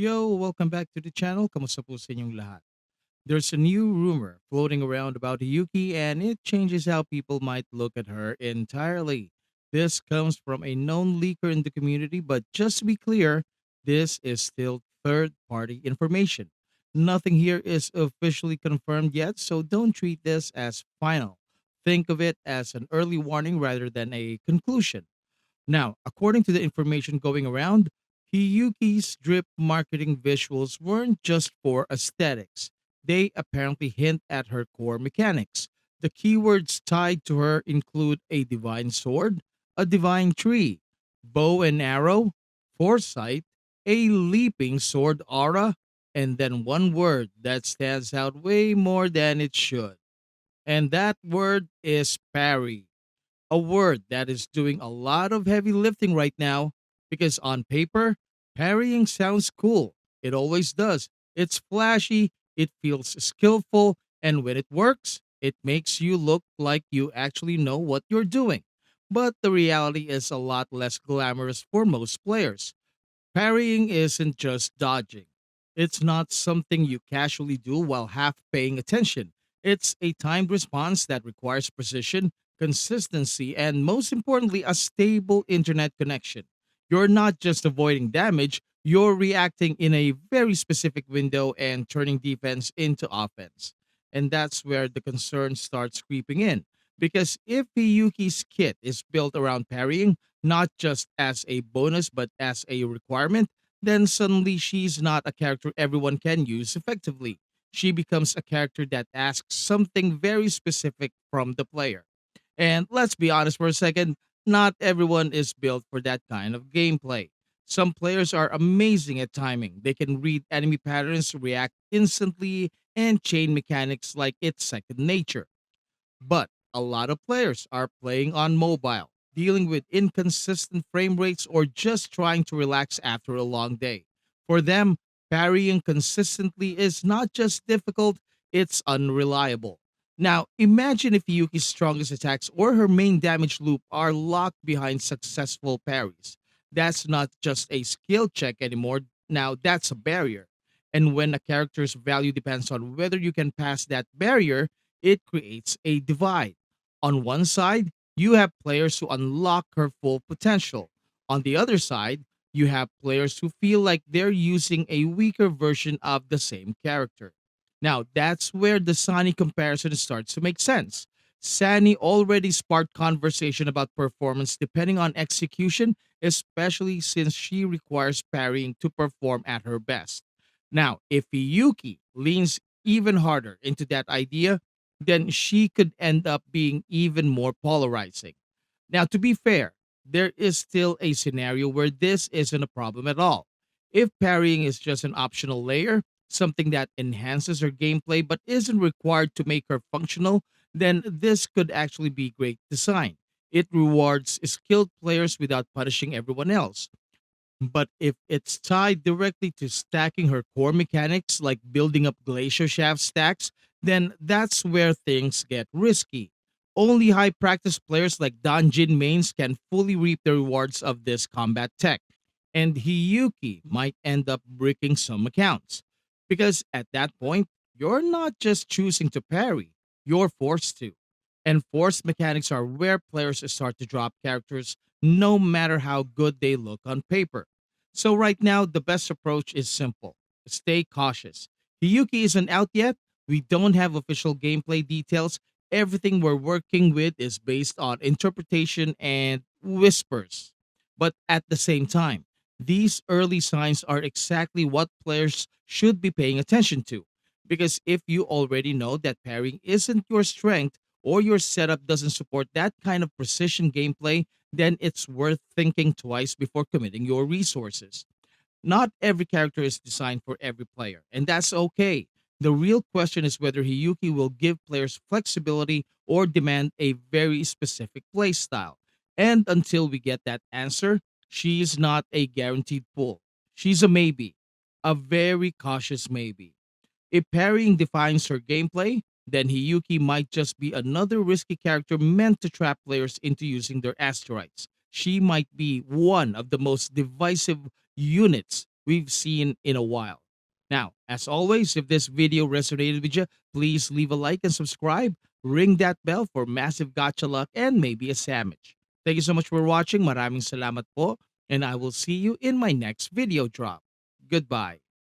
Yo, welcome back to the channel. Kamusta po sa inyong lahat? There's a new rumor floating around about Hiyuki and it changes how people might look at her entirely. This comes from a known leaker in the community, but just to be clear, this is still third-party information. Nothing here is officially confirmed yet, so don't treat this as final. Think of it as an early warning rather than a conclusion. Now, according to the information going around, Hiyuki's drip marketing visuals weren't just for aesthetics. They apparently hint at her core mechanics. The keywords tied to her include a divine sword, a divine tree, bow and arrow, foresight, a leaping sword aura, and then one word that stands out way more than it should. And that word is parry, a word that is doing a lot of heavy lifting right now because on paper, parrying sounds cool. It always does. It's flashy, it feels skillful, and when it works, it makes you look like you actually know what you're doing. But the reality is a lot less glamorous for most players. Parrying isn't just dodging. It's not something you casually do while half paying attention. It's a timed response that requires precision, consistency, and most importantly, a stable internet connection. You're not just avoiding damage, you're reacting in a very specific window and turning defense into offense. And that's where the concern starts creeping in. Because if Hiyuki's kit is built around parrying, not just as a bonus but as a requirement, then suddenly she's not a character everyone can use effectively. She becomes a character that asks something very specific from the player. And let's be honest for a second, not everyone is built for that kind of gameplay. Some players are amazing at timing. They can read enemy patterns, react instantly, and chain mechanics like it's second nature. But a lot of players are playing on mobile, dealing with inconsistent frame rates, or just trying to relax after a long day. For them, parrying consistently is not just difficult, it's unreliable. Now, imagine if Yuki's strongest attacks or her main damage loop are locked behind successful parries. That's not just a skill check anymore, now that's a barrier. And when a character's value depends on whether you can pass that barrier, it creates a divide. On one side, you have players who unlock her full potential. On the other side, you have players who feel like they're using a weaker version of the same character. Now, that's where the Zani comparison starts to make sense. Sani already sparked conversation about performance depending on execution, especially since she requires parrying to perform at her best. Now, if Yuki leans even harder into that idea, then she could end up being even more polarizing. Now, to be fair, there is still a scenario where this isn't a problem at all. If parrying is just an optional layer, something that enhances her gameplay but isn't required to make her functional, then this could actually be great design. It rewards skilled players without punishing everyone else. But if it's tied directly to stacking her core mechanics, like building up glacier shaft stacks, then that's where things get risky. Only high practice players like Danjin mains can fully reap the rewards of this combat tech, and Hiyuki might end up bricking some accounts. Because at that point, you're not just choosing to parry, you're forced to. And forced mechanics are where players start to drop characters no matter how good they look on paper. So right now, the best approach is simple. Stay cautious. Hiyuki isn't out yet. We don't have official gameplay details. Everything we're working with is based on interpretation and whispers. But at the same time, these early signs are exactly what players should be paying attention to. Because if you already know that parrying isn't your strength or your setup doesn't support that kind of precision gameplay, then it's worth thinking twice before committing your resources. Not every character is designed for every player, and that's okay. The real question is whether Hiyuki will give players flexibility or demand a very specific playstyle. And until we get that answer, she's not a guaranteed pull. She's a maybe, a very cautious maybe. If parrying defines her gameplay, then Hiyuki might just be another risky character meant to trap players into using their asteroids. She might be one of the most divisive units we've seen in a while. Now, as always, if this video resonated with you, please leave a like and subscribe. Ring that bell for massive gotcha luck and maybe a sandwich. Thank you so much for watching. Maraming salamat po. And I will see you in my next video drop. Goodbye.